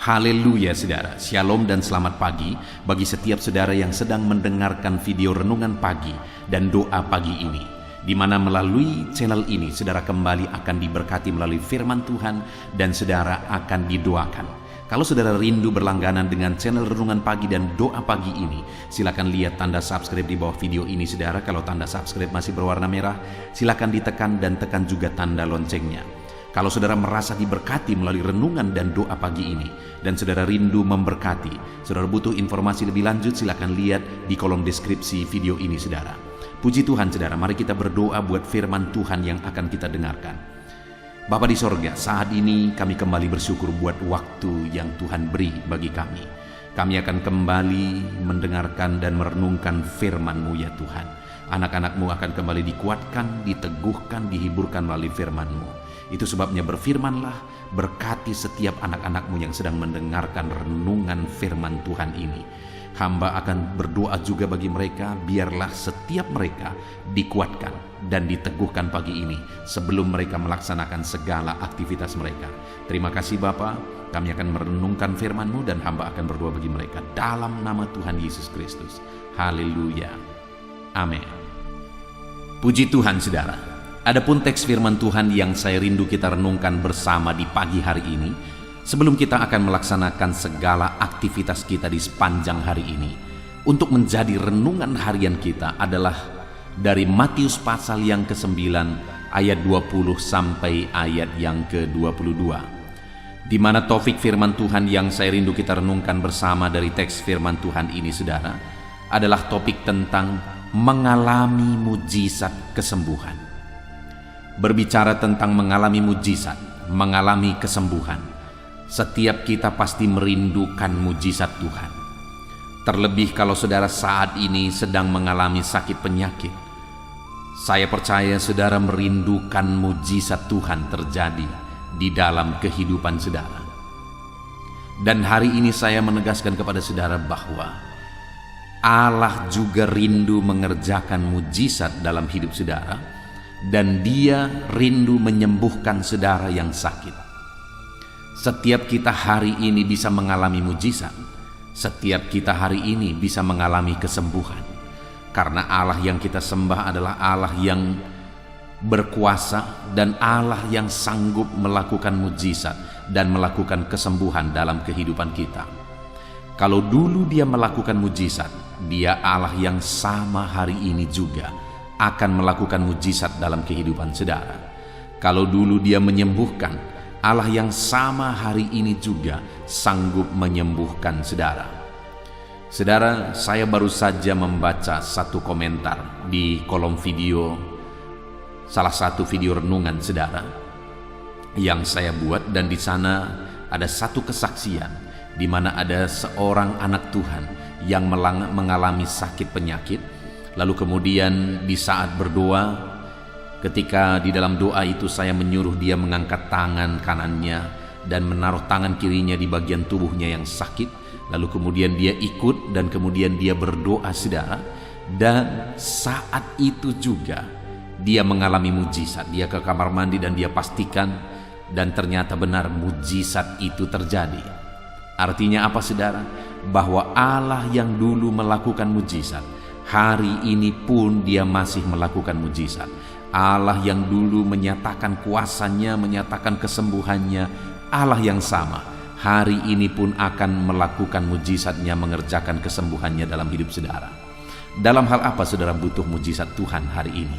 Haleluya saudara, shalom dan selamat pagi bagi setiap saudara yang sedang mendengarkan video renungan pagi dan doa pagi ini, di mana melalui channel ini saudara kembali akan diberkati melalui firman Tuhan dan saudara akan didoakan. Kalau saudara rindu berlangganan dengan channel renungan pagi dan doa pagi ini, silakan lihat tanda subscribe di bawah video ini saudara. Kalau tanda subscribe masih berwarna merah, silakan ditekan dan tekan juga tanda loncengnya. Kalau saudara merasa diberkati melalui renungan dan doa pagi ini, dan saudara rindu memberkati, saudara butuh informasi lebih lanjut, silakan lihat di kolom deskripsi video ini saudara. Puji Tuhan saudara, mari kita berdoa buat firman Tuhan yang akan kita dengarkan. Bapa di sorga, saat ini kami kembali bersyukur buat waktu yang Tuhan beri bagi kami. Kami akan kembali mendengarkan dan merenungkan firman-Mu ya Tuhan. Anak-anak-Mu akan kembali dikuatkan, diteguhkan, dihiburkan melalui firman-Mu. Itu sebabnya berfirmanlah, berkati setiap anak-anak-Mu yang sedang mendengarkan renungan firman Tuhan ini. Hamba akan berdoa juga bagi mereka, biarlah setiap mereka dikuatkan dan diteguhkan pagi ini sebelum mereka melaksanakan segala aktivitas mereka. Terima kasih Bapa, kami akan merenungkan firman-Mu dan hamba akan berdoa bagi mereka dalam nama Tuhan Yesus Kristus. Haleluya. Amin. Puji Tuhan saudara. Adapun teks firman Tuhan yang saya rindu kita renungkan bersama di pagi hari ini, sebelum kita akan melaksanakan segala aktivitas kita di sepanjang hari ini, untuk menjadi renungan harian kita adalah dari Matius pasal yang ke-9 ayat 20 sampai ayat yang ke-22. Di mana topik firman Tuhan yang saya rindu kita renungkan bersama dari teks firman Tuhan ini saudara, adalah topik tentang mengalami mujizat kesembuhan. Berbicara tentang mengalami mujizat, mengalami kesembuhan, setiap kita pasti merindukan mujizat Tuhan. Terlebih kalau saudara saat ini sedang mengalami sakit penyakit, saya percaya saudara merindukan mujizat Tuhan terjadi di dalam kehidupan saudara. Dan hari ini saya menegaskan kepada saudara bahwa Allah juga rindu mengerjakan mujizat dalam hidup saudara, dan Dia rindu menyembuhkan saudara yang sakit. Setiap kita hari ini bisa mengalami mujizat. Setiap kita hari ini bisa mengalami kesembuhan. Karena Allah yang kita sembah adalah Allah yang berkuasa dan Allah yang sanggup melakukan mujizat dan melakukan kesembuhan dalam kehidupan kita. Kalau dulu Dia melakukan mujizat, Dia Allah yang sama hari ini juga akan melakukan mujizat dalam kehidupan saudara. Kalau dulu Dia menyembuhkan, Allah yang sama hari ini juga sanggup menyembuhkan saudara. Saudara, saya baru saja membaca satu komentar di kolom video, salah satu video renungan saudara yang saya buat, dan di sana ada satu kesaksian di mana ada seorang anak Tuhan yang mengalami sakit penyakit. Lalu kemudian di saat berdoa, ketika di dalam doa itu saya menyuruh dia mengangkat tangan kanannya dan menaruh tangan kirinya di bagian tubuhnya yang sakit. Lalu kemudian dia ikut dan kemudian dia berdoa saudara. Dan saat itu juga dia mengalami mujizat. Dia ke kamar mandi dan dia pastikan, dan ternyata benar mujizat itu terjadi. Artinya apa saudara? Bahwa Allah yang dulu melakukan mujizat, hari ini pun Dia masih melakukan mujizat. Allah yang dulu menyatakan kuasanya, menyatakan kesembuhannya, Allah yang sama hari ini pun akan melakukan mujizatnya, mengerjakan kesembuhannya dalam hidup saudara. Dalam hal apa saudara butuh mujizat Tuhan hari ini?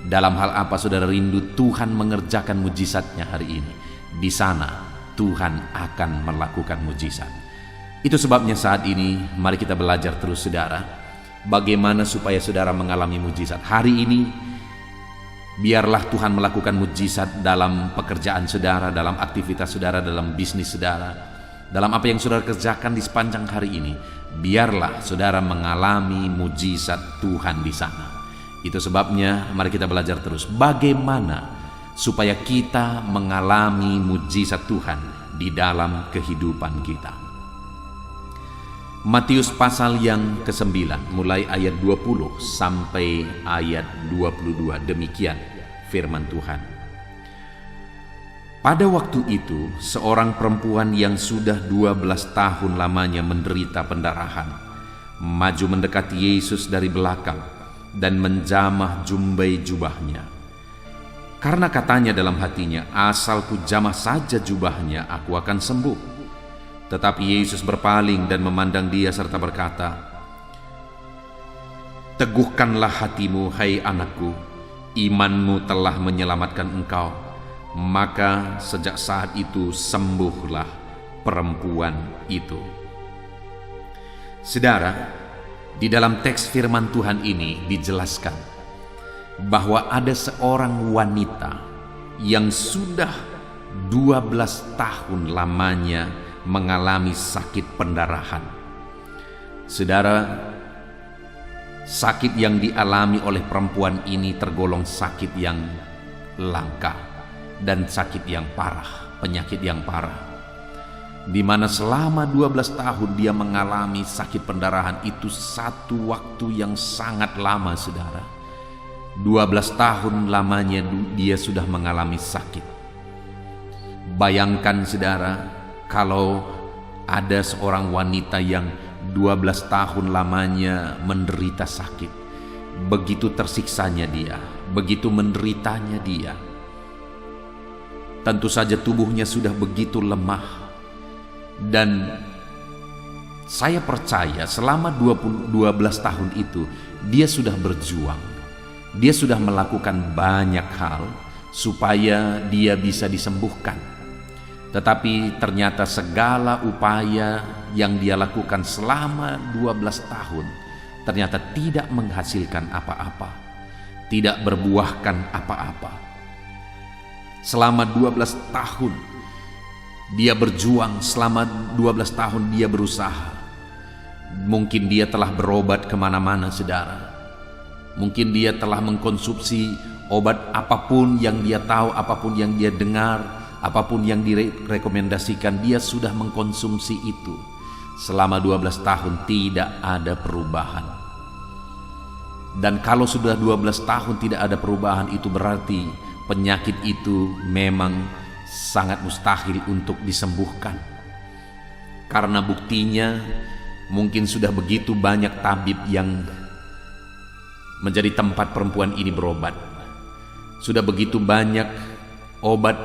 Dalam hal apa saudara rindu Tuhan mengerjakan mujizatnya hari ini? Di sana Tuhan akan melakukan mujizat. Itu sebabnya saat ini mari kita belajar terus saudara, bagaimana supaya saudara mengalami mujizat hari ini. Biarlah Tuhan melakukan mujizat dalam pekerjaan saudara, dalam aktivitas saudara, dalam bisnis saudara, dalam apa yang saudara kerjakan di sepanjang hari ini. Biarlah saudara mengalami mujizat Tuhan di sana. Itu sebabnya mari kita belajar terus bagaimana supaya kita mengalami mujizat Tuhan di dalam kehidupan kita. Matius pasal yang ke-9 mulai ayat 20 sampai ayat 22, demikian firman Tuhan. Pada waktu itu, seorang perempuan yang sudah 12 tahun lamanya menderita pendarahan, maju mendekati Yesus dari belakang dan menjamah jumbai jubahnya. Karena katanya dalam hatinya, asal ku jamah saja jubahnya, aku akan sembuh. Tetapi Yesus berpaling dan memandang dia serta berkata, "Teguhkanlah hatimu, hai anakku, imanmu telah menyelamatkan engkau." Maka sejak saat itu sembuhlah perempuan itu. Saudara, di dalam teks firman Tuhan ini dijelaskan bahwa ada seorang wanita yang sudah 12 tahun lamanya mengalami sakit pendarahan. Saudara, sakit yang dialami oleh perempuan ini tergolong sakit yang langka dan sakit yang parah, penyakit yang parah, di mana selama 12 tahun dia mengalami sakit pendarahan. Itu satu waktu yang sangat lama, saudara. 12 tahun lamanya dia sudah mengalami sakit. Bayangkan, saudara, kalau ada seorang wanita yang 12 tahun lamanya menderita sakit, begitu tersiksanya dia, begitu menderitanya dia. Tentu saja tubuhnya sudah begitu lemah. Dan saya percaya selama 12 tahun itu dia sudah berjuang. Dia sudah melakukan banyak hal supaya dia bisa disembuhkan. Tetapi ternyata segala upaya yang dia lakukan selama 12 tahun ternyata tidak menghasilkan apa-apa, tidak berbuahkan apa-apa. Selama 12 tahun dia berjuang, selama 12 tahun dia berusaha. Mungkin dia telah berobat kemana-mana, saudara. Mungkin dia telah mengkonsumsi obat apapun yang dia tahu, apapun yang dia dengar, apapun yang direkomendasikan, dia sudah mengkonsumsi itu. Selama 12 tahun tidak ada perubahan. Dan kalau sudah 12 tahun tidak ada perubahan, itu berarti penyakit itu memang sangat mustahil untuk disembuhkan. Karena buktinya mungkin sudah begitu banyak tabib yang menjadi tempat perempuan ini berobat. Sudah begitu banyak obat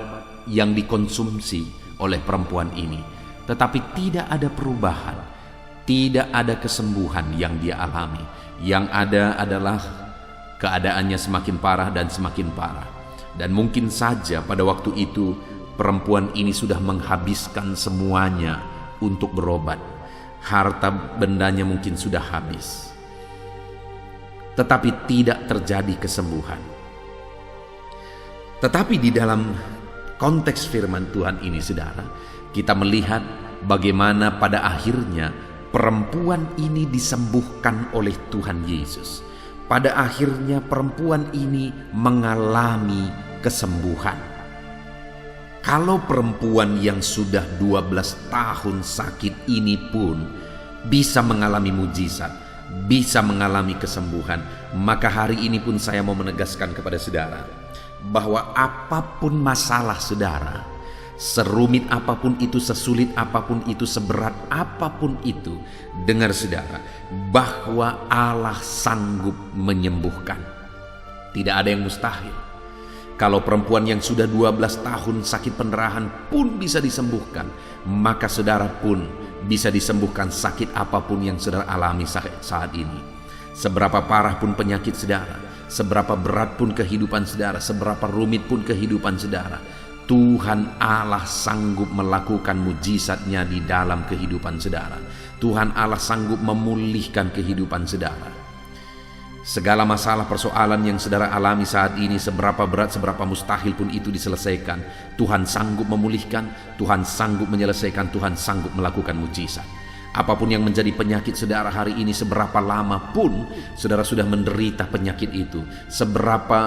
yang dikonsumsi oleh perempuan ini, tetapi tidak ada perubahan, tidak ada kesembuhan yang dia alami. Yang ada adalah keadaannya semakin parah dan semakin parah. Dan mungkin saja pada waktu itu perempuan ini sudah menghabiskan semuanya untuk berobat. Harta bendanya mungkin sudah habis. Tetapi tidak terjadi kesembuhan. Tetapi di dalam konteks firman Tuhan ini, saudara, kita melihat bagaimana pada akhirnya perempuan ini disembuhkan oleh Tuhan Yesus. Pada akhirnya perempuan ini mengalami kesembuhan. Kalau perempuan yang sudah 12 tahun sakit ini pun bisa mengalami mujizat, bisa mengalami kesembuhan, maka hari ini pun saya mau menegaskan kepada saudara bahwa apapun masalah saudara, serumit apapun itu, sesulit apapun itu, seberat apapun itu, dengar saudara, bahwa Allah sanggup menyembuhkan. Tidak ada yang mustahil. Kalau perempuan yang sudah 12 tahun sakit pendarahan pun bisa disembuhkan, maka saudara pun bisa disembuhkan sakit apapun yang saudara alami saat ini. Seberapa parah pun penyakit saudara, seberapa berat pun kehidupan saudara, seberapa rumit pun kehidupan saudara, Tuhan Allah sanggup melakukan mujizatnya di dalam kehidupan saudara. Tuhan Allah sanggup memulihkan kehidupan saudara. Segala masalah persoalan yang saudara alami saat ini, seberapa berat, seberapa mustahil pun itu diselesaikan, Tuhan sanggup memulihkan, Tuhan sanggup menyelesaikan, Tuhan sanggup melakukan mujizat. Apapun yang menjadi penyakit saudara hari ini, seberapa lama pun saudara sudah menderita penyakit itu, seberapa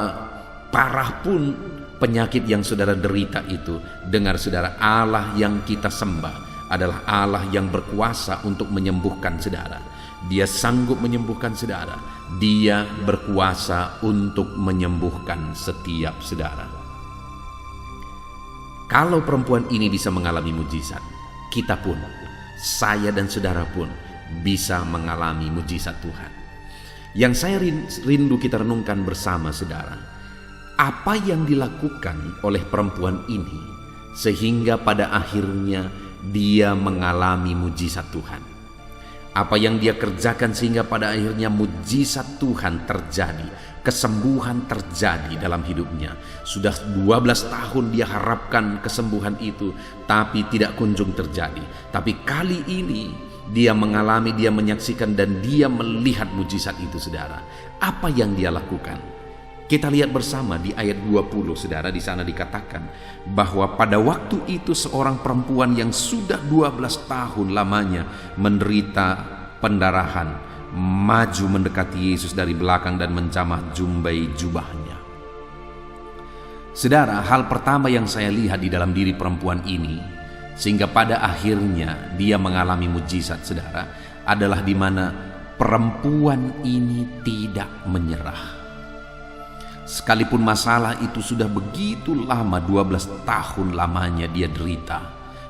parah pun penyakit yang saudara derita itu, dengar saudara, Allah yang kita sembah adalah Allah yang berkuasa untuk menyembuhkan saudara. Dia sanggup menyembuhkan saudara. Dia berkuasa untuk menyembuhkan setiap saudara. Kalau perempuan ini bisa mengalami mujizat, kita pun, saya dan saudara pun bisa mengalami mujizat Tuhan. Yang saya rindu kita renungkan bersama saudara, apa yang dilakukan oleh perempuan ini sehingga pada akhirnya dia mengalami mujizat Tuhan. Apa yang dia kerjakan sehingga pada akhirnya mujizat Tuhan terjadi, kesembuhan terjadi dalam hidupnya. Sudah 12 tahun dia harapkan kesembuhan itu, tapi tidak kunjung terjadi. Tapi kali ini dia mengalami, dia menyaksikan, dan dia melihat mujizat itu, saudara. Apa yang dia lakukan? Kita lihat bersama di ayat 20, saudara. Di sana dikatakan bahwa pada waktu itu seorang perempuan yang sudah 12 tahun lamanya menderita pendarahan maju mendekati Yesus dari belakang dan menjamah jumbai jubahnya. Saudara, hal pertama yang saya lihat di dalam diri perempuan ini sehingga pada akhirnya dia mengalami mujizat, saudara, adalah di mana perempuan ini tidak menyerah. Sekalipun masalah itu sudah begitu lama, 12 tahun lamanya dia derita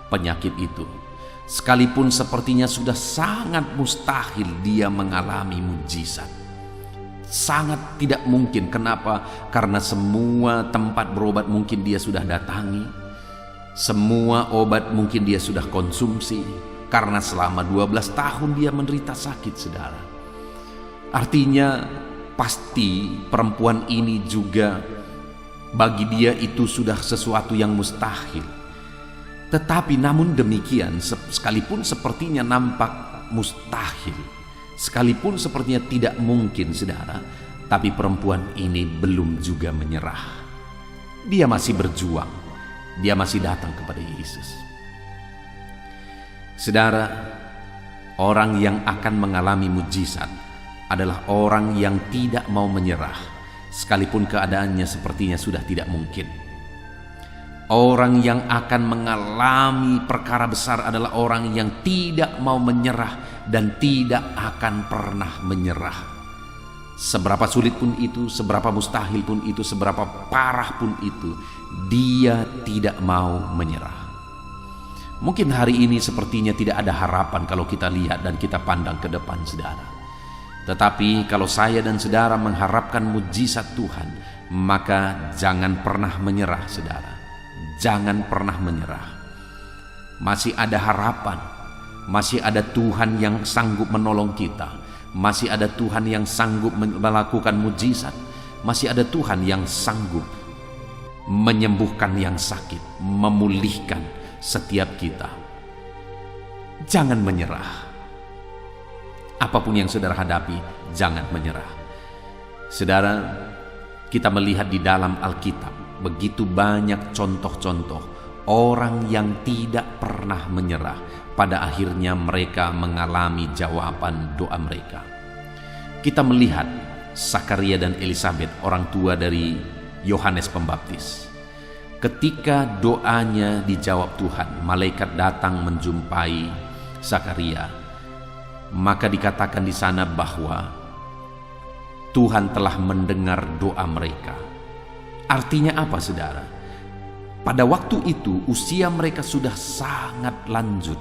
penyakit itu. Sekalipun sepertinya sudah sangat mustahil dia mengalami mujizat. Sangat tidak mungkin. Kenapa? Karena semua tempat berobat mungkin dia sudah datangi. Semua obat mungkin dia sudah konsumsi. Karena selama 12 tahun dia menderita sakit, saudara. Artinya pasti perempuan ini juga bagi dia itu sudah sesuatu yang mustahil. Tetapi namun demikian, sekalipun sepertinya nampak mustahil, sekalipun sepertinya tidak mungkin, saudara, tapi perempuan ini belum juga menyerah. Dia masih berjuang, dia masih datang kepada Yesus. Saudara, orang yang akan mengalami mujizat adalah orang yang tidak mau menyerah, sekalipun keadaannya sepertinya sudah tidak mungkin. Orang yang akan mengalami perkara besar adalah orang yang tidak mau menyerah dan tidak akan pernah menyerah. Seberapa sulit pun itu, seberapa mustahil pun itu, seberapa parah pun itu, dia tidak mau menyerah. Mungkin hari ini sepertinya tidak ada harapan kalau kita lihat dan kita pandang ke depan, saudara. Tetapi kalau saya dan saudara mengharapkan mujizat Tuhan, maka jangan pernah menyerah, saudara. Jangan pernah menyerah. Masih ada harapan. Masih ada Tuhan yang sanggup menolong kita. Masih ada Tuhan yang sanggup melakukan mujizat. Masih ada Tuhan yang sanggup menyembuhkan yang sakit, memulihkan setiap kita. Jangan menyerah. Apapun yang saudara hadapi, jangan menyerah. Saudara, kita melihat di dalam Alkitab begitu banyak contoh-contoh orang yang tidak pernah menyerah. Pada akhirnya mereka mengalami jawaban doa mereka. Kita melihat Zakaria dan Elisabet, orang tua dari Yohanes Pembaptis. Ketika doanya dijawab Tuhan, malaikat datang menjumpai Zakaria. Maka dikatakan di sana bahwa Tuhan telah mendengar doa mereka. Artinya apa, saudara? Pada waktu itu usia mereka sudah sangat lanjut.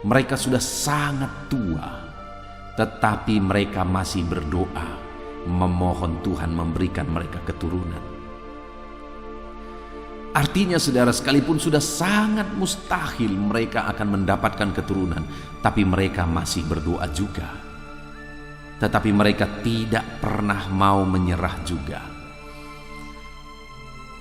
Mereka sudah sangat tua. Tetapi mereka masih berdoa, memohon Tuhan memberikan mereka keturunan. Artinya, saudara, sekalipun sudah sangat mustahil mereka akan mendapatkan keturunan, tapi mereka masih berdoa juga. Tetapi mereka tidak pernah mau menyerah juga.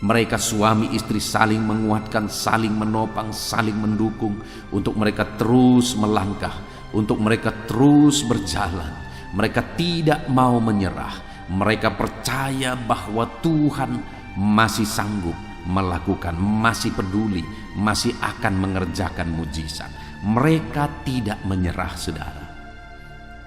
Mereka suami istri saling menguatkan, saling menopang, saling mendukung untuk mereka terus melangkah, untuk mereka terus berjalan. Mereka tidak mau menyerah. Mereka percaya bahwa Tuhan masih sanggup melakukan, masih peduli, masih akan mengerjakan mujizat. Mereka tidak menyerah, saudara.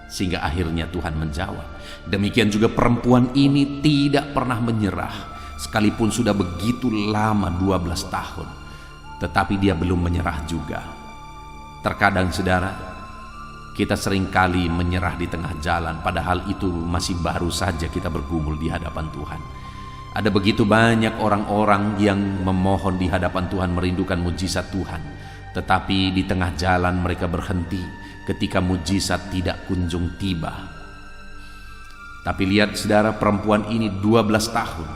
Sehingga akhirnya Tuhan menjawab. Demikian juga perempuan ini tidak pernah menyerah. Sekalipun sudah begitu lama, 12 tahun. Tetapi dia belum menyerah juga. Terkadang, saudara, kita seringkali menyerah di tengah jalan. Padahal itu masih baru saja kita bergumul di hadapan Tuhan. Ada begitu banyak orang-orang yang memohon di hadapan Tuhan, merindukan mujizat Tuhan, tetapi di tengah jalan mereka berhenti ketika mujizat tidak kunjung tiba. Tapi lihat saudara, perempuan ini 12 tahun.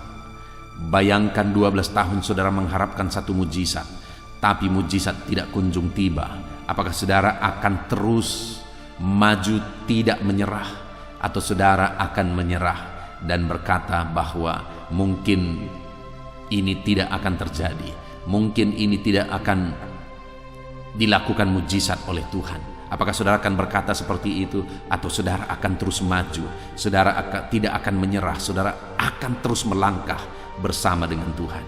Bayangkan 12 tahun saudara mengharapkan satu mujizat, tapi mujizat tidak kunjung tiba. Apakah saudara akan terus maju tidak menyerah, atau saudara akan menyerah dan berkata bahwa mungkin ini tidak akan terjadi, mungkin ini tidak akan dilakukan mujizat oleh Tuhan? Apakah saudara akan berkata seperti itu, atau saudara akan terus maju? Saudara tidak akan menyerah, saudara akan terus melangkah bersama dengan Tuhan.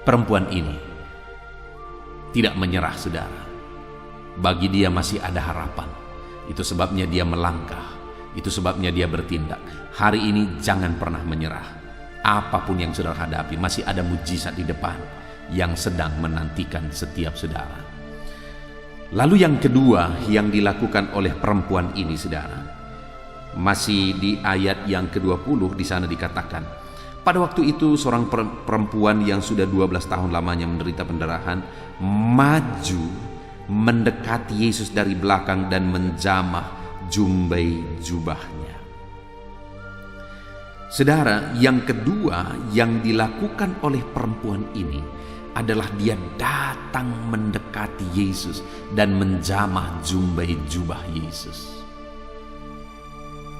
Perempuan ini tidak menyerah, saudara. Bagi dia masih ada harapan. Itu sebabnya dia melangkah, itu sebabnya dia bertindak. Hari ini jangan pernah menyerah. Apapun yang saudara hadapi, masih ada mujizat di depan yang sedang menantikan setiap saudara. Lalu yang kedua yang dilakukan oleh perempuan ini, saudara, masih di ayat yang ke-20, di sana dikatakan, pada waktu itu seorang perempuan yang sudah 12 tahun lamanya menderita pendarahan maju mendekati Yesus dari belakang dan menjamah jumbai jubahnya. Saudara, yang kedua yang dilakukan oleh perempuan ini adalah dia datang mendekati Yesus dan menjamah jumbai jubah Yesus.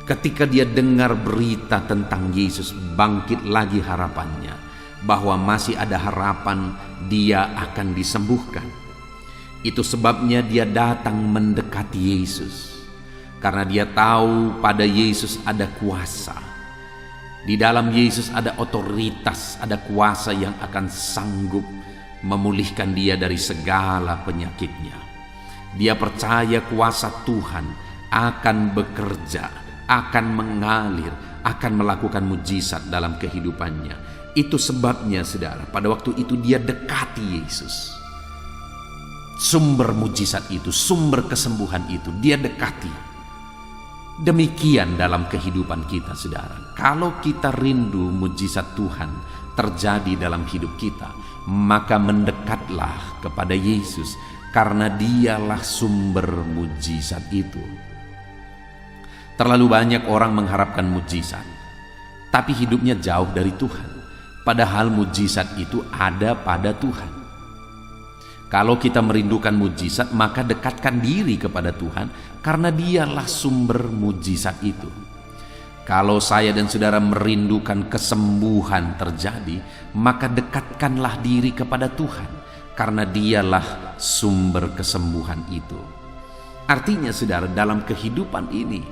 Ketika dia dengar berita tentang Yesus, bangkit lagi harapannya bahwa masih ada harapan dia akan disembuhkan. Itu sebabnya dia datang mendekati Yesus, karena dia tahu pada Yesus ada kuasa. Di dalam Yesus ada otoritas, ada kuasa yang akan sanggup memulihkan dia dari segala penyakitnya. Dia percaya kuasa Tuhan akan bekerja, akan mengalir, akan melakukan mujizat dalam kehidupannya. Itu sebabnya, saudara, pada waktu itu dia dekati Yesus. Sumber mujizat itu, sumber kesembuhan itu, dia dekati. Demikian dalam kehidupan kita, saudara. Kalau kita rindu mujizat Tuhan terjadi dalam hidup kita, maka mendekatlah kepada Yesus, karena dialah sumber mujizat itu. Terlalu banyak orang mengharapkan mujizat, tapi hidupnya jauh dari Tuhan, padahal mujizat itu ada pada Tuhan. Kalau kita merindukan mujizat, maka dekatkan diri kepada Tuhan, karena dialah sumber mujizat itu. Kalau saya dan saudara merindukan kesembuhan terjadi, maka dekatkanlah diri kepada Tuhan, karena dialah sumber kesembuhan itu. Artinya, saudara, dalam kehidupan ini,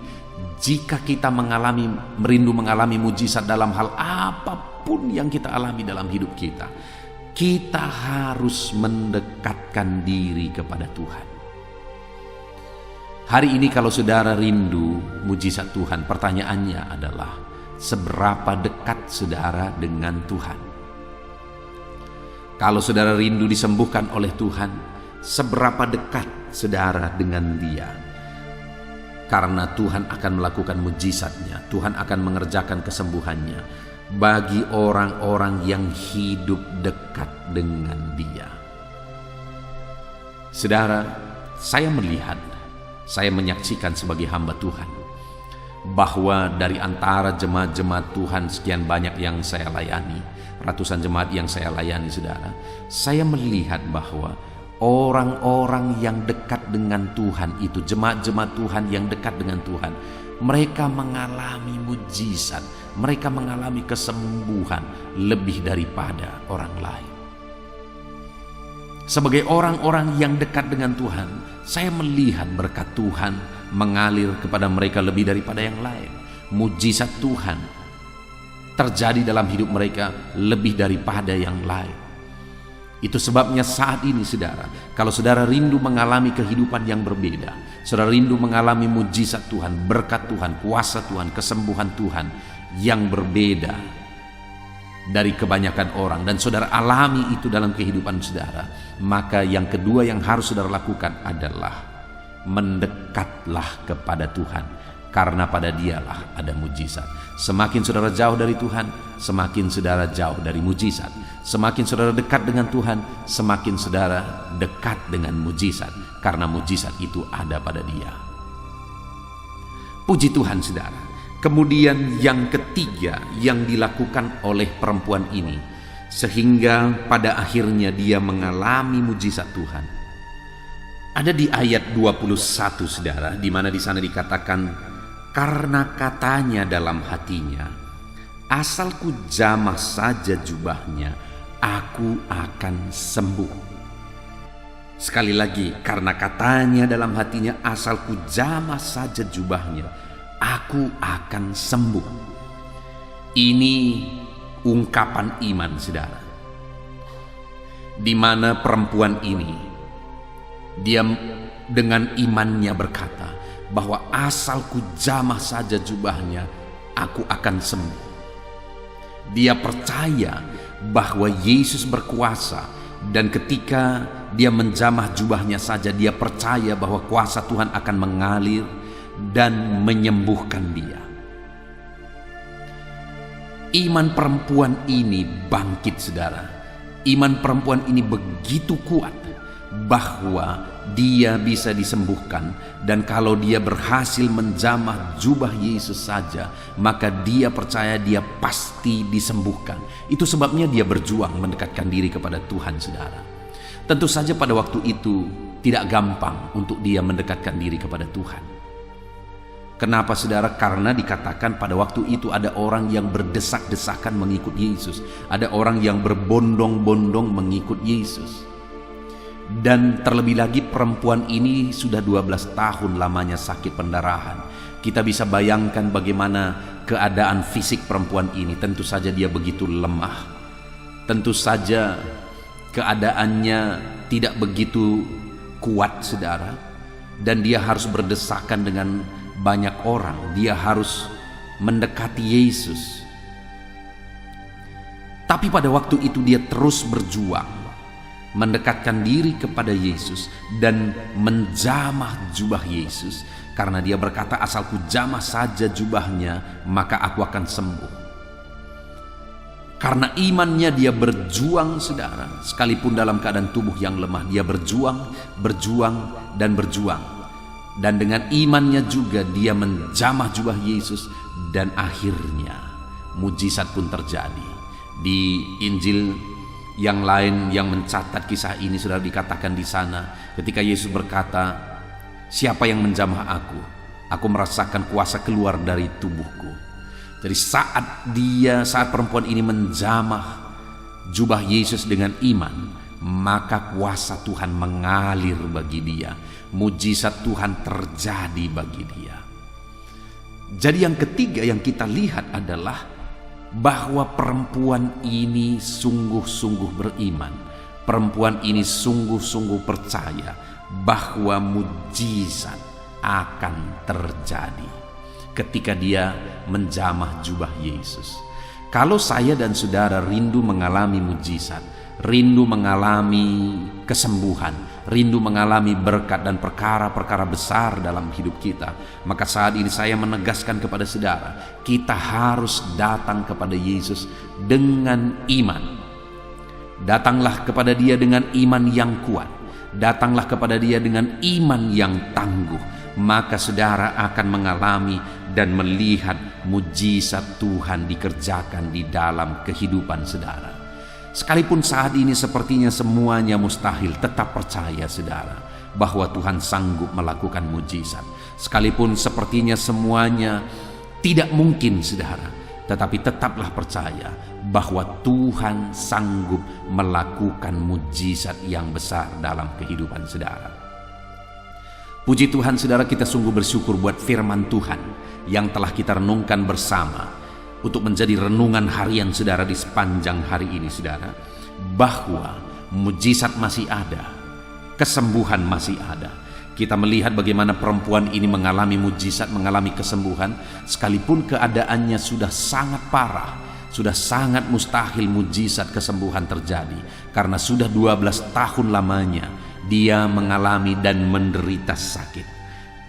jika kita merindu mengalami mujizat dalam hal apapun yang kita alami dalam hidup kita, kita harus mendekatkan diri kepada Tuhan. Hari ini kalau saudara rindu mujizat Tuhan, pertanyaannya adalah, seberapa dekat saudara dengan Tuhan? Kalau saudara rindu disembuhkan oleh Tuhan, seberapa dekat saudara dengan Dia? Karena Tuhan akan melakukan mujizatnya, Tuhan akan mengerjakan kesembuhannya bagi orang-orang yang hidup dekat dengan Dia. Saudara, saya menyaksikan sebagai hamba Tuhan, bahwa dari antara jemaat-jemaat Tuhan sekian banyak yang saya layani, ratusan jemaat yang saya layani, saudara, saya melihat bahwa orang-orang yang dekat dengan Tuhan itu, jemaat-jemaat Tuhan yang dekat dengan Tuhan, mereka mengalami mujizat, mereka mengalami kesembuhan lebih daripada orang lain. Sebagai orang-orang yang dekat dengan Tuhan, saya melihat berkat Tuhan mengalir kepada mereka lebih daripada yang lain. Mujizat Tuhan terjadi dalam hidup mereka lebih daripada yang lain. Itu sebabnya saat ini, saudara, kalau saudara rindu mengalami kehidupan yang berbeda, saudara rindu mengalami mujizat Tuhan, berkat Tuhan, kuasa Tuhan, kesembuhan Tuhan yang berbeda dari kebanyakan orang, dan saudara alami itu dalam kehidupan saudara, maka yang kedua yang harus saudara lakukan adalah mendekatlah kepada Tuhan, karena pada dialah ada mujizat. Semakin saudara jauh dari Tuhan, semakin saudara jauh dari mujizat. Semakin saudara dekat dengan Tuhan, semakin saudara dekat dengan mujizat, karena mujizat itu ada pada Dia. Puji Tuhan saudara. Kemudian yang ketiga yang dilakukan oleh perempuan ini, sehingga pada akhirnya dia mengalami mujizat Tuhan, ada di ayat 21 saudara, di mana di sana dikatakan, karena katanya dalam hatinya, asalku jamah saja jubahnya, aku akan sembuh. Sekali lagi, karena katanya dalam hatinya, asalku jamah saja jubahnya, aku akan sembuh. Ini ungkapan iman saudara, di mana perempuan ini dia dengan imannya berkata bahwa asalku jamah saja jubahnya, aku akan sembuh. Dia percaya bahwa Yesus berkuasa, dan ketika dia menjamah jubahnya saja, dia percaya bahwa kuasa Tuhan akan mengalir dan menyembuhkan dia. Iman perempuan ini bangkit saudara. Iman perempuan ini begitu kuat bahwa dia bisa disembuhkan, dan kalau dia berhasil menjamah jubah Yesus saja, maka dia percaya dia pasti disembuhkan. Itu sebabnya dia berjuang mendekatkan diri kepada Tuhan saudara. Tentu saja pada waktu itu tidak gampang untuk dia mendekatkan diri kepada Tuhan. Kenapa saudara? Karena dikatakan pada waktu itu ada orang yang berdesak-desakan mengikut Yesus, ada orang yang berbondong-bondong mengikut Yesus. Dan terlebih lagi perempuan ini sudah 12 tahun lamanya sakit pendarahan. Kita bisa bayangkan bagaimana keadaan fisik perempuan ini. Tentu saja dia begitu lemah. Tentu saja keadaannya tidak begitu kuat saudara. Dan dia harus berdesakan dengan banyak orang. Dia harus mendekati Yesus. Tapi pada waktu itu dia terus berjuang mendekatkan diri kepada Yesus dan menjamah jubah Yesus, karena dia berkata, asalku jamah saja jubahnya, maka aku akan sembuh. Karena imannya dia berjuang saudara, sekalipun dalam keadaan tubuh yang lemah, dia berjuang, dan berjuang. Dan dengan imannya juga dia menjamah jubah Yesus, dan akhirnya mujizat pun terjadi. Di Injil yang lain yang mencatat kisah ini sudah dikatakan di sana, ketika Yesus berkata, siapa yang menjamah aku merasakan kuasa keluar dari tubuhku. Jadi saat perempuan ini menjamah jubah Yesus dengan iman, maka kuasa Tuhan mengalir bagi dia, mujizat Tuhan terjadi bagi dia. Jadi yang ketiga yang kita lihat adalah bahwa perempuan ini sungguh-sungguh beriman. Perempuan ini sungguh-sungguh percaya bahwa mujizat akan terjadi ketika dia menjamah jubah Yesus. Kalau saya dan saudara rindu mengalami mujizat, rindu mengalami kesembuhan, rindu mengalami berkat dan perkara-perkara besar dalam hidup kita, maka saat ini saya menegaskan kepada saudara, kita harus datang kepada Yesus dengan iman. Datanglah kepada Dia dengan iman yang kuat, datanglah kepada Dia dengan iman yang tangguh, maka saudara akan mengalami dan melihat mujizat Tuhan dikerjakan di dalam kehidupan saudara. Sekalipun saat ini sepertinya semuanya mustahil, tetap percaya saudara bahwa Tuhan sanggup melakukan mujizat. Sekalipun sepertinya semuanya tidak mungkin saudara, tetapi tetaplah percaya bahwa Tuhan sanggup melakukan mujizat yang besar dalam kehidupan saudara. Puji Tuhan saudara, kita sungguh bersyukur buat firman Tuhan yang telah kita renungkan bersama untuk menjadi renungan harian saudara di sepanjang hari ini saudara, bahwa mujizat masih ada, kesembuhan masih ada. Kita melihat bagaimana perempuan ini mengalami mujizat, mengalami kesembuhan, sekalipun keadaannya sudah sangat parah, sudah sangat mustahil mujizat kesembuhan terjadi, karena sudah 12 tahun lamanya dia mengalami dan menderita sakit.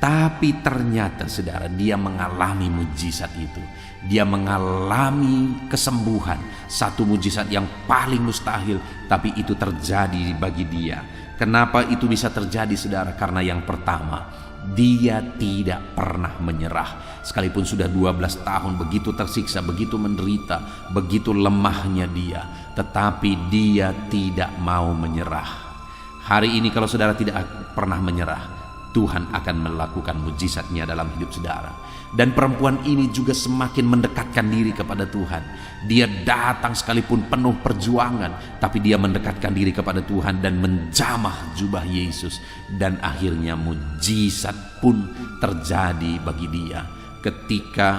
Tapi ternyata saudara, dia mengalami mujizat itu. Dia mengalami kesembuhan, satu mujizat yang paling mustahil, tapi itu terjadi bagi dia. Kenapa itu bisa terjadi saudara? Karena yang pertama, dia tidak pernah menyerah. Sekalipun sudah 12 tahun begitu tersiksa, begitu menderita, begitu lemahnya dia, tetapi dia tidak mau menyerah. Hari ini kalau saudara tidak pernah menyerah, Tuhan akan melakukan mujizatnya dalam hidup saudara. Dan perempuan ini juga semakin mendekatkan diri kepada Tuhan. Dia datang sekalipun penuh perjuangan, tapi dia mendekatkan diri kepada Tuhan dan menjamah jubah Yesus. Dan akhirnya mujizat pun terjadi bagi dia ketika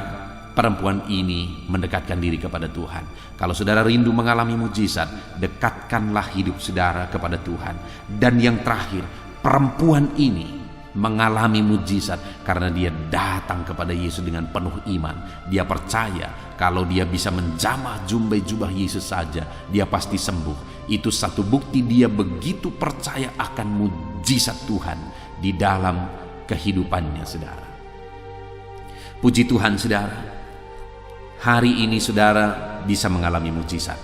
perempuan ini mendekatkan diri kepada Tuhan. Kalau saudara rindu mengalami mujizat, dekatkanlah hidup saudara kepada Tuhan. Dan yang terakhir, perempuan ini mengalami mujizat karena dia datang kepada Yesus dengan penuh iman. Dia percaya kalau dia bisa menjamah jubah Yesus saja, dia pasti sembuh. Itu satu bukti dia begitu percaya akan mujizat Tuhan di dalam kehidupannya saudara. Puji Tuhan saudara, hari ini saudara bisa mengalami mujizat.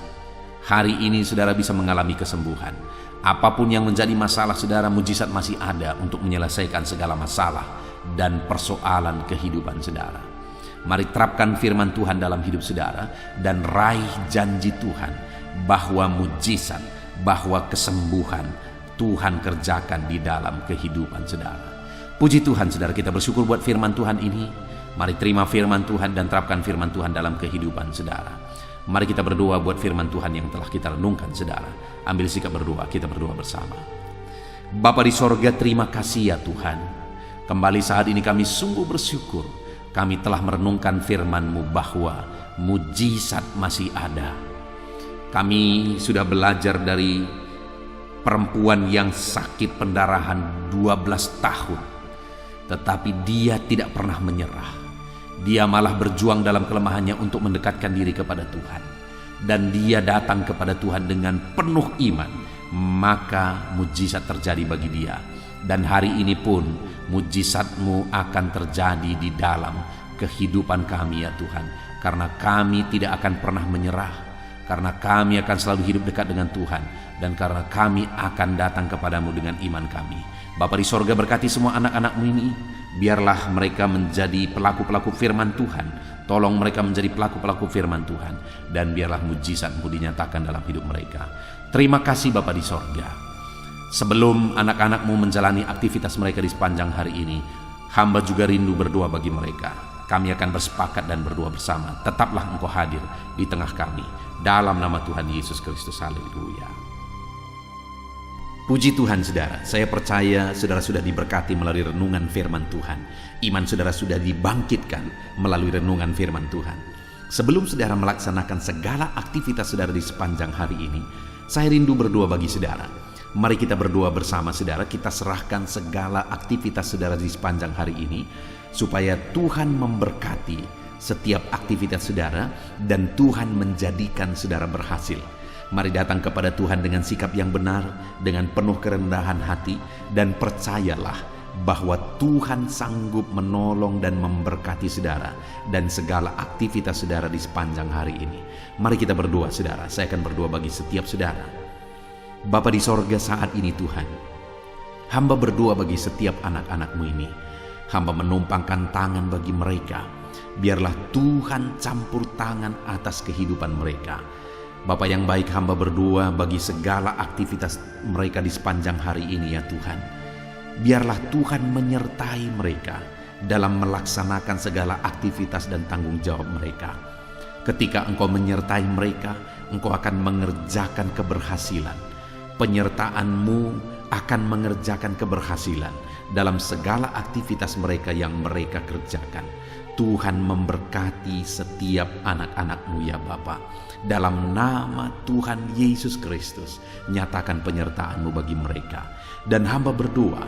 Hari ini saudara bisa mengalami kesembuhan. Apapun yang menjadi masalah saudara, mujizat masih ada untuk menyelesaikan segala masalah dan persoalan kehidupan saudara. Mari terapkan firman Tuhan dalam hidup saudara dan raih janji Tuhan bahwa mujizat, bahwa kesembuhan Tuhan kerjakan di dalam kehidupan saudara. Puji Tuhan saudara, kita bersyukur buat firman Tuhan ini. Mari terima firman Tuhan dan terapkan firman Tuhan dalam kehidupan saudara. Mari kita berdoa buat firman Tuhan yang telah kita renungkan saudara. Ambil sikap berdoa, kita berdoa bersama. Bapa di sorga, terima kasih ya Tuhan. Kembali saat ini kami sungguh bersyukur. Kami telah merenungkan firman-Mu bahwa mujizat masih ada. Kami sudah belajar dari perempuan yang sakit pendarahan 12 tahun. Tetapi dia tidak pernah menyerah. Dia malah berjuang dalam kelemahannya untuk mendekatkan diri kepada Tuhan. Dan dia datang kepada Tuhan dengan penuh iman. Maka mujizat terjadi bagi dia. Dan hari ini pun mujizat-Mu akan terjadi di dalam kehidupan kami ya Tuhan. Karena kami tidak akan pernah menyerah. Karena kami akan selalu hidup dekat dengan Tuhan. Dan karena kami akan datang kepadamu dengan iman kami. Bapa di sorga, berkati semua anak-anak-Mu ini. Biarlah mereka menjadi pelaku-pelaku firman Tuhan. Tolong mereka menjadi pelaku-pelaku firman Tuhan. Dan biarlah mujizat-Mu dinyatakan dalam hidup mereka. Terima kasih Bapa di sorga. Sebelum anak-anak-Mu menjalani aktivitas mereka di sepanjang hari ini, hamba juga rindu berdoa bagi mereka. Kami akan bersepakat dan berdoa bersama. Tetaplah Engkau hadir di tengah kami. Dalam nama Tuhan Yesus Kristus. Haleluya. Puji Tuhan saudara, saya percaya saudara sudah diberkati melalui renungan firman Tuhan. Iman saudara sudah dibangkitkan melalui renungan firman Tuhan. Sebelum saudara melaksanakan segala aktivitas saudara di sepanjang hari ini, saya rindu berdoa bagi saudara. Mari kita berdoa bersama saudara, kita serahkan segala aktivitas saudara di sepanjang hari ini, supaya Tuhan memberkati setiap aktivitas saudara dan Tuhan menjadikan saudara berhasil. Mari datang kepada Tuhan dengan sikap yang benar, dengan penuh kerendahan hati, dan percayalah bahwa Tuhan sanggup menolong dan memberkati saudara dan segala aktivitas saudara di sepanjang hari ini. Mari kita berdoa saudara. Saya akan berdoa bagi setiap saudara. Bapa di sorga, saat ini Tuhan, hamba berdoa bagi setiap anak-anak-Mu ini. Hamba menumpangkan tangan bagi mereka. Biarlah Tuhan campur tangan atas kehidupan mereka. Bapa yang baik, hamba berdoa bagi segala aktivitas mereka di sepanjang hari ini ya Tuhan. Biarlah Tuhan menyertai mereka dalam melaksanakan segala aktivitas dan tanggung jawab mereka. Ketika Engkau menyertai mereka, Engkau akan mengerjakan keberhasilan. Penyertaan-Mu akan mengerjakan keberhasilan dalam segala aktivitas mereka yang mereka kerjakan. Tuhan memberkati setiap anak-anak-Mu ya Bapa. Dalam nama Tuhan Yesus Kristus, nyatakan penyertaan-Mu bagi mereka. Dan hamba berdoa,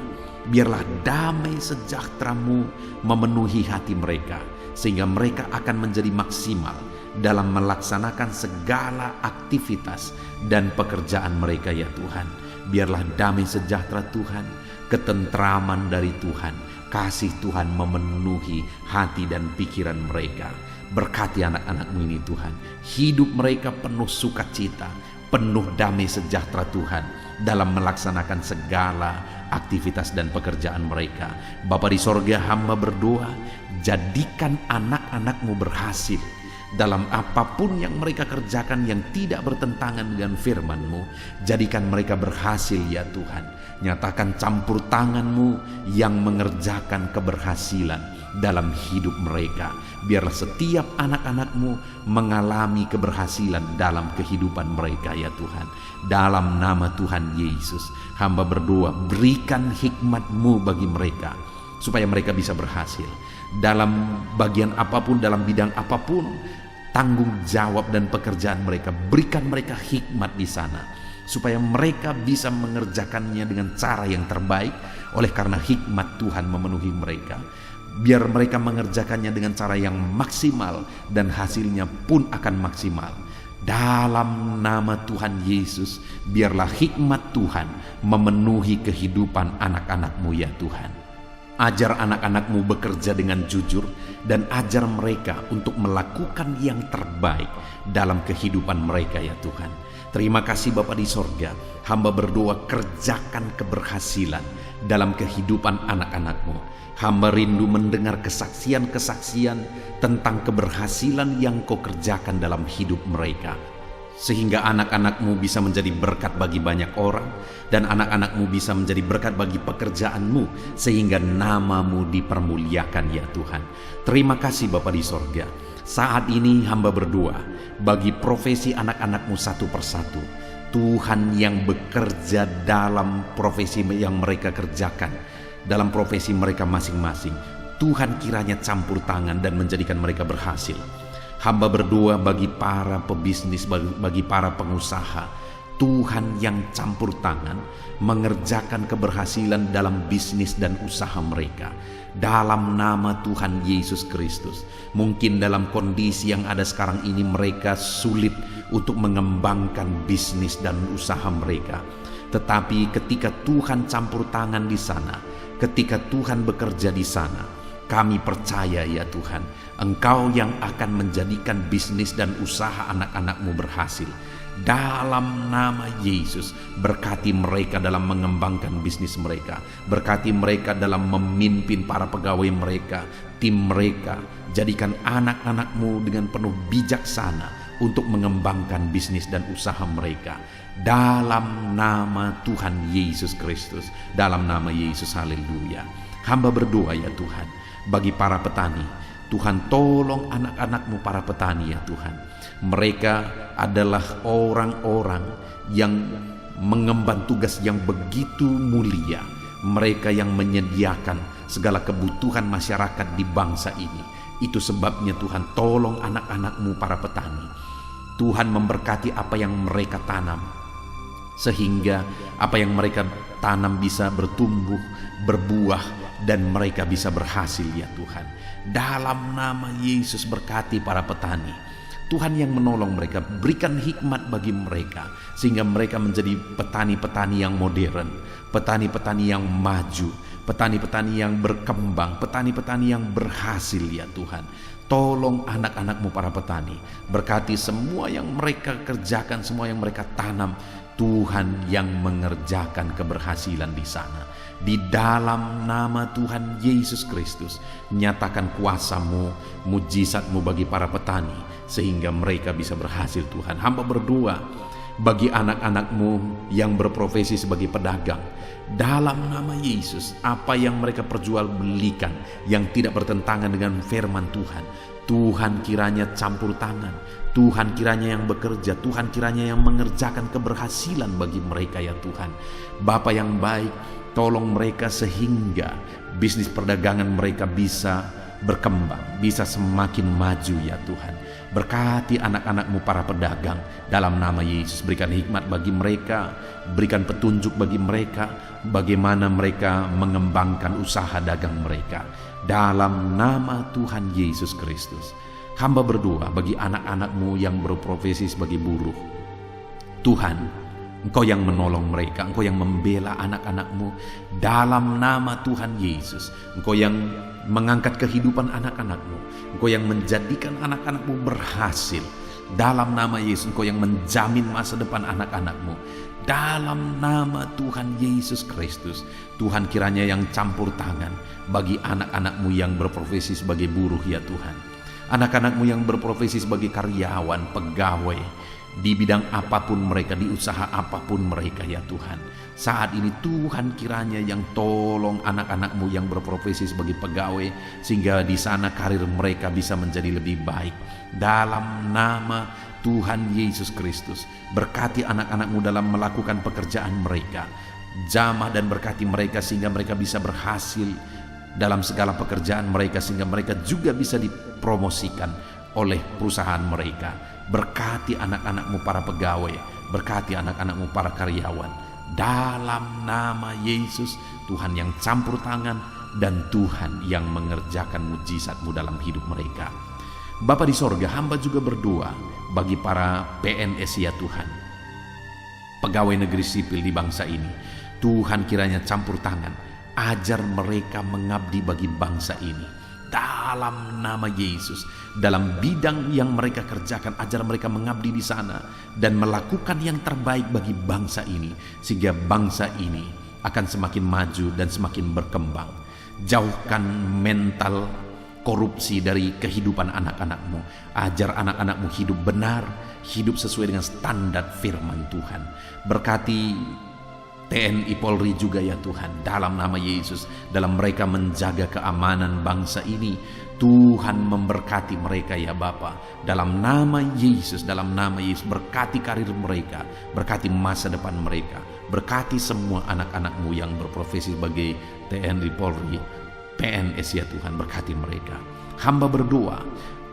biarlah damai sejahtera-Mu memenuhi hati mereka, sehingga mereka akan menjadi maksimal dalam melaksanakan segala aktivitas dan pekerjaan mereka ya Tuhan. biarlah damai sejahtera Tuhan, ketentraman dari Tuhan, kasih Tuhan memenuhi hati dan pikiran mereka. Berkati anak-anak-Mu ini Tuhan, hidup mereka penuh sukacita, penuh damai sejahtera Tuhan dalam melaksanakan segala aktivitas dan pekerjaan mereka. Bapa di sorga, hamba berdoa, jadikan anak-anak-Mu berhasil dalam apapun yang mereka kerjakan yang tidak bertentangan dengan firman-Mu. Jadikan mereka berhasil ya Tuhan. Nyatakan campur tangan-Mu yang mengerjakan keberhasilan dalam hidup mereka. Biarlah setiap anak-anak-Mu mengalami keberhasilan dalam kehidupan mereka ya Tuhan. Dalam nama Tuhan Yesus, hamba berdoa, berikan hikmat-Mu bagi mereka, supaya mereka bisa berhasil dalam bagian apapun, dalam bidang apapun, tanggung jawab dan pekerjaan mereka. Berikan mereka hikmat di sana, supaya mereka bisa mengerjakannya dengan cara yang terbaik. Oleh karena hikmat Tuhan memenuhi mereka, biar mereka mengerjakannya dengan cara yang maksimal, dan hasilnya pun akan maksimal. Dalam nama Tuhan Yesus, biarlah hikmat Tuhan memenuhi kehidupan anak-anak-Mu ya Tuhan. Ajar anak-anak-Mu bekerja dengan jujur, dan ajar mereka untuk melakukan yang terbaik dalam kehidupan mereka ya Tuhan. Terima kasih Bapa di sorga, hamba berdoa, kerjakan keberhasilan dalam kehidupan anak-anak-Mu. Hamba rindu mendengar kesaksian-kesaksian tentang keberhasilan yang Kau kerjakan dalam hidup mereka, sehingga anak-anak-Mu bisa menjadi berkat bagi banyak orang, dan anak-anak-Mu bisa menjadi berkat bagi pekerjaan-Mu, sehingga nama-Mu dipermuliakan ya Tuhan. Terima kasih Bapa di sorga. Saat ini hamba berdoa bagi profesi anak-anak-Mu satu persatu. Tuhan yang bekerja dalam profesi yang mereka kerjakan, dalam profesi mereka masing-masing, Tuhan kiranya campur tangan dan menjadikan mereka berhasil. Hamba berdoa bagi para pebisnis, bagi para pengusaha, Tuhan yang campur tangan mengerjakan keberhasilan dalam bisnis dan usaha mereka. Dalam nama Tuhan Yesus Kristus. Mungkin dalam kondisi yang ada sekarang ini mereka sulit untuk mengembangkan bisnis dan usaha mereka. Tetapi ketika Tuhan campur tangan di sana, ketika Tuhan bekerja di sana, kami percaya ya Tuhan, Engkau yang akan menjadikan bisnis dan usaha anak-anak-Mu berhasil. Dalam nama Yesus, berkati mereka dalam mengembangkan bisnis mereka. Berkati mereka dalam memimpin para pegawai mereka, tim mereka. Jadikan anak-anak-Mu dengan penuh bijaksana untuk mengembangkan bisnis dan usaha mereka. Dalam nama Tuhan Yesus Kristus, dalam nama Yesus, haleluya. Hamba berdoa ya Tuhan, bagi para petani, Tuhan tolong anak-anak-Mu para petani ya Tuhan. Mereka adalah orang-orang yang mengemban tugas yang begitu mulia. Mereka yang menyediakan segala kebutuhan masyarakat di bangsa ini. Itu sebabnya Tuhan tolong anak-anak-Mu para petani. Tuhan memberkati apa yang mereka tanam, sehingga apa yang mereka tanam bisa bertumbuh, berbuah, dan mereka bisa berhasil ya Tuhan. Dalam nama Yesus, berkati para petani. Tuhan yang menolong mereka, berikan hikmat bagi mereka, sehingga mereka menjadi petani-petani yang modern, petani-petani yang maju, petani-petani yang berkembang, petani-petani yang berhasil ya Tuhan. Tolong anak-anak-Mu para petani, berkati semua yang mereka kerjakan, semua yang mereka tanam. Tuhan yang mengerjakan keberhasilan di sana. Di dalam nama Tuhan Yesus Kristus, nyatakan kuasa-Mu, mujizat-Mu bagi para petani, sehingga mereka bisa berhasil Tuhan. Hamba berdoa bagi anak-anak-Mu yang berprofesi sebagai pedagang. Dalam nama Yesus, apa yang mereka perjualbelikan yang tidak bertentangan dengan firman Tuhan, Tuhan kiranya campur tangan. Tuhan kiranya yang bekerja, Tuhan kiranya yang mengerjakan keberhasilan bagi mereka ya Tuhan. Bapa yang baik, tolong mereka sehingga bisnis perdagangan mereka bisa berkembang, bisa semakin maju ya Tuhan. Berkati anak-anak-Mu para pedagang, dalam nama Yesus. Berikan hikmat bagi mereka, berikan petunjuk bagi mereka, bagaimana mereka mengembangkan usaha dagang mereka. Dalam nama Tuhan Yesus Kristus. Hamba berdoa bagi anak-anak-Mu yang berprofesi sebagai buruh. Tuhan, Engkau yang menolong mereka, Engkau yang membela anak-anak-Mu dalam nama Tuhan Yesus. Engkau yang mengangkat kehidupan anak-anak-Mu, Engkau yang menjadikan anak-anak-Mu berhasil dalam nama Yesus. Engkau yang menjamin masa depan anak-anak-Mu dalam nama Tuhan Yesus Kristus. Tuhan, kiranya yang campur tangan bagi anak-anak-Mu yang berprofesi sebagai buruh ya Tuhan, anak-anak-Mu yang berprofesi sebagai karyawan, pegawai di bidang apapun mereka, di usaha apapun mereka ya Tuhan. Saat ini Tuhan, kiranya yang tolong anak-anak-Mu yang berprofesi sebagai pegawai, sehingga di sana karir mereka bisa menjadi lebih baik dalam nama Tuhan Yesus Kristus. Berkati anak-anak-Mu dalam melakukan pekerjaan mereka, jamah dan berkati mereka sehingga mereka bisa berhasil dalam segala pekerjaan mereka, sehingga mereka juga bisa dipromosikan oleh perusahaan mereka. Berkati anak-anak-Mu para pegawai, berkati anak-anak-Mu para karyawan dalam nama Yesus. Tuhan yang campur tangan dan Tuhan yang mengerjakan mujizat-Mu dalam hidup mereka. Bapa di sorga, hamba juga berdoa bagi para PNS ya Tuhan, pegawai negeri sipil di bangsa ini. Tuhan, kiranya campur tangan, ajar mereka mengabdi bagi bangsa ini dalam nama Yesus. Dalam bidang yang mereka kerjakan, ajar mereka mengabdi di sana dan melakukan yang terbaik bagi bangsa ini, sehingga bangsa ini akan semakin maju dan semakin berkembang. Jauhkan mental korupsi dari kehidupan anak-anak-Mu. Ajar anak-anak-Mu hidup benar, hidup sesuai dengan standar firman Tuhan. Berkati TNI Polri juga ya Tuhan, dalam nama Yesus, dalam mereka menjaga keamanan bangsa ini. Tuhan memberkati mereka ya Bapa, dalam nama Yesus, dalam nama Yesus. Berkati karir mereka, berkati masa depan mereka, berkati semua anak-anak-Mu yang berprofesi sebagai TNI Polri, PNS ya Tuhan, berkati mereka. Hamba berdoa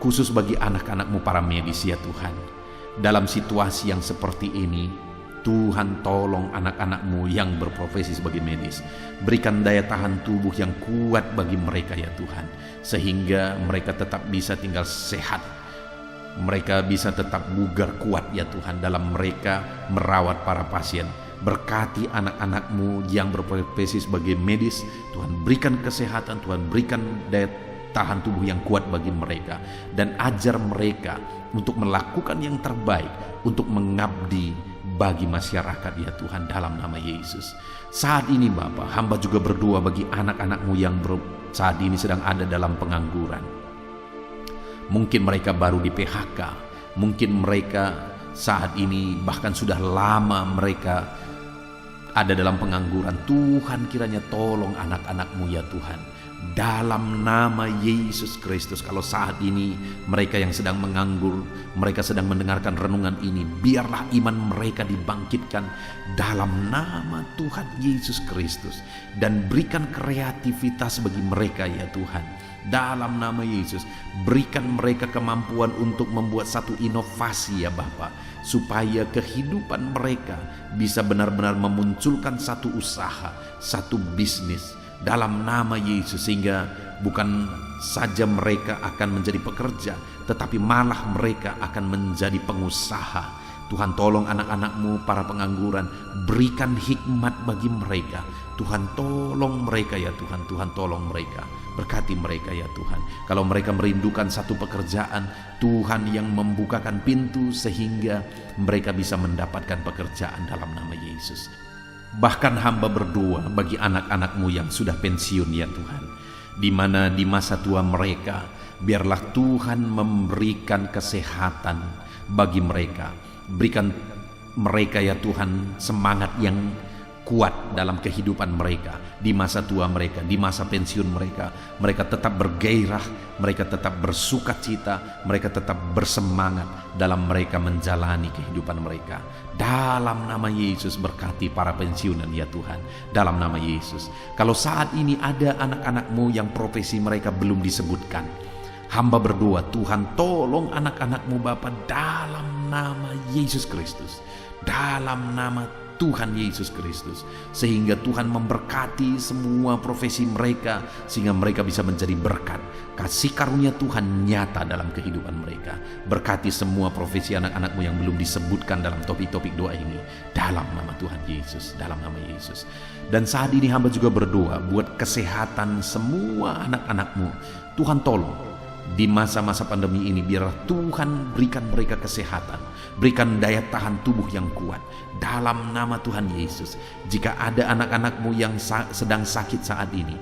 khusus bagi anak-anak-Mu para medis ya Tuhan, dalam situasi yang seperti ini. Tuhan, tolong anak-anak-Mu yang berprofesi sebagai medis. Berikan daya tahan tubuh yang kuat bagi mereka ya Tuhan, sehingga mereka tetap bisa tinggal sehat. Mereka bisa tetap bugar kuat ya Tuhan dalam mereka merawat para pasien. Berkati anak-anak-Mu yang berprofesi sebagai medis. Tuhan, berikan kesehatan, Tuhan berikan daya tahan tubuh yang kuat bagi mereka, dan ajar mereka untuk melakukan yang terbaik untuk mengabdi bagi masyarakat ya Tuhan, dalam nama Yesus. Saat ini Bapa, hamba juga berdoa bagi anak-anak-Mu yang saat ini sedang ada dalam pengangguran. Mungkin mereka baru di PHK, mungkin mereka saat ini bahkan sudah lama mereka ada dalam pengangguran. Tuhan, kiranya tolong anak-anak-Mu ya Tuhan, dalam nama Yesus Kristus. Kalau saat ini mereka yang sedang menganggur, mereka sedang mendengarkan renungan ini, biarlah iman mereka dibangkitkan dalam nama Tuhan Yesus Kristus. Dan berikan kreativitas bagi mereka ya Tuhan, dalam nama Yesus. Berikan mereka kemampuan untuk membuat satu inovasi ya Bapa, supaya kehidupan mereka bisa benar-benar memunculkan satu usaha, satu bisnis dalam nama Yesus, sehingga bukan saja mereka akan menjadi pekerja, tetapi malah mereka akan menjadi pengusaha. Tuhan, tolong anak-anak-Mu para pengangguran, berikan hikmat bagi mereka. Tuhan, tolong mereka ya Tuhan. Tuhan, tolong mereka, berkati mereka ya Tuhan. Kalau mereka merindukan satu pekerjaan, Tuhan yang membukakan pintu sehingga mereka bisa mendapatkan pekerjaan dalam nama Yesus. Bahkan hamba berdoa bagi anak-anak-Mu yang sudah pensiun ya Tuhan, di mana di masa tua mereka, biarlah Tuhan memberikan kesehatan bagi mereka. Berikan mereka ya Tuhan semangat yang kuat dalam kehidupan mereka di masa tua mereka, di masa pensiun mereka. Mereka tetap bergairah, mereka tetap bersuka cita, mereka tetap bersemangat dalam mereka menjalani kehidupan mereka. Dalam nama Yesus, berkati para pensiunan ya Tuhan, dalam nama Yesus. Kalau saat ini ada anak-anak-Mu yang profesi mereka belum disebutkan, hamba berdoa, Tuhan tolong anak-anak-Mu Bapa, dalam nama Yesus Kristus, dalam nama Tuhan Yesus Kristus, sehingga Tuhan memberkati semua profesi mereka, sehingga mereka bisa menjadi berkat. Kasih karunia Tuhan nyata dalam kehidupan mereka. Berkati semua profesi anak-anakmu yang belum disebutkan dalam topik-topik doa ini, dalam nama Tuhan Yesus, dalam nama Yesus. Dan saat ini hamba juga berdoa buat kesehatan semua anak-anakmu. Tuhan tolong di masa-masa pandemi ini, biarlah Tuhan berikan mereka kesehatan, berikan daya tahan tubuh yang kuat dalam nama Tuhan Yesus. Jika ada anak-anakmu yang sedang sakit saat ini,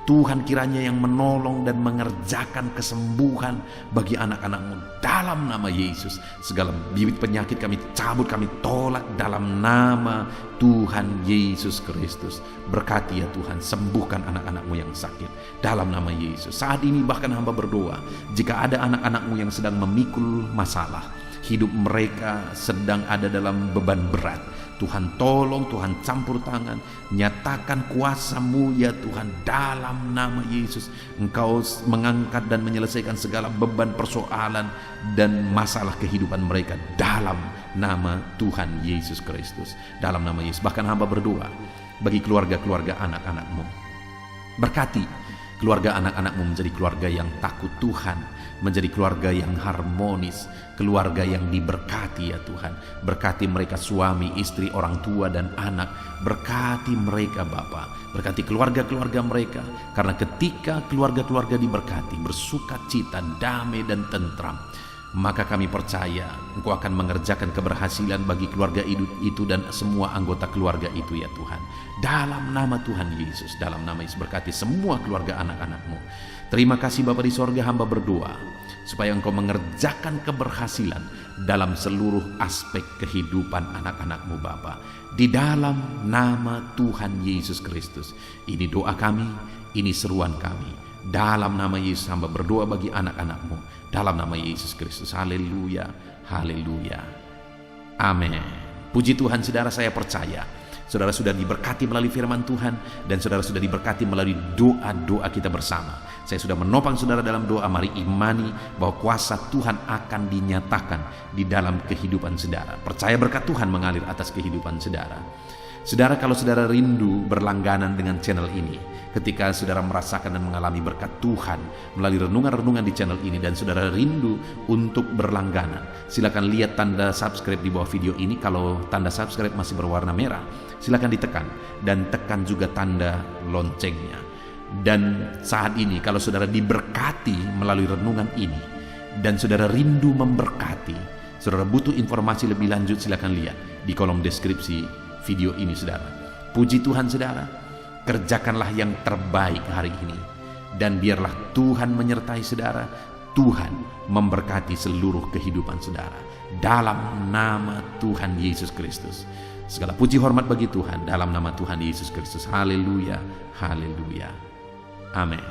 Tuhan kiranya yang menolong dan mengerjakan kesembuhan bagi anak-anakmu dalam nama Yesus. Segala bibit penyakit kami cabut, kami tolak dalam nama Tuhan Yesus Kristus. Berkati ya Tuhan, sembuhkan anak-anakmu yang sakit dalam nama Yesus. Saat ini bahkan hamba berdoa, jika ada anak-anakmu yang sedang memikul masalah, hidup mereka sedang ada dalam beban berat, Tuhan tolong, Tuhan campur tangan, nyatakan kuasa-Mu ya Tuhan dalam nama Yesus. Engkau mengangkat dan menyelesaikan segala beban persoalan dan masalah kehidupan mereka dalam nama Tuhan Yesus Kristus, dalam nama Yesus. Bahkan hamba berdoa bagi keluarga-keluarga anak-anakmu, berkati keluarga anak-anakmu menjadi keluarga yang takut Tuhan, menjadi keluarga yang harmonis, keluarga yang diberkati ya Tuhan. Berkati mereka suami, istri, orang tua dan anak. Berkati mereka Bapa, berkati keluarga-keluarga mereka. Karena ketika keluarga-keluarga diberkati, bersuka cita, damai dan tentram, maka kami percaya Engkau akan mengerjakan keberhasilan bagi keluarga itu dan semua anggota keluarga itu ya Tuhan. Dalam nama Tuhan Yesus, dalam nama Yesus, berkati semua keluarga anak-anak-Mu. Terima kasih Bapa di sorga, hamba berdoa supaya Engkau mengerjakan keberhasilan dalam seluruh aspek kehidupan anak-anak-Mu Bapa. Di dalam nama Tuhan Yesus Kristus. Ini doa kami, ini seruan kami. Dalam nama Yesus hamba berdoa bagi anak-anak-Mu. Dalam nama Yesus Kristus. Haleluya, haleluya. Amin. Puji Tuhan saudara, saya percaya saudara sudah diberkati melalui firman Tuhan, dan saudara sudah diberkati melalui doa-doa kita bersama. Saya sudah menopang saudara dalam doa. Mari imani bahwa kuasa Tuhan akan dinyatakan di dalam kehidupan saudara. Percaya berkat Tuhan mengalir atas kehidupan saudara. Saudara, kalau saudara rindu berlangganan dengan channel ini, ketika saudara merasakan dan mengalami berkat Tuhan melalui renungan-renungan di channel ini, dan saudara rindu untuk berlangganan, silakan lihat tanda subscribe di bawah video ini. Kalau tanda subscribe masih berwarna merah, silakan ditekan, dan tekan juga tanda loncengnya. Dan saat ini kalau saudara diberkati melalui renungan ini, dan saudara rindu memberkati, saudara butuh informasi lebih lanjut, silakan lihat di kolom deskripsi video ini saudara. Puji Tuhan saudara, kerjakanlah yang terbaik hari ini, dan biarlah Tuhan menyertai saudara. Tuhan memberkati seluruh kehidupan saudara dalam nama Tuhan Yesus Kristus. Segala puji hormat bagi Tuhan dalam nama Tuhan Yesus Kristus. Haleluya, haleluya. Amin.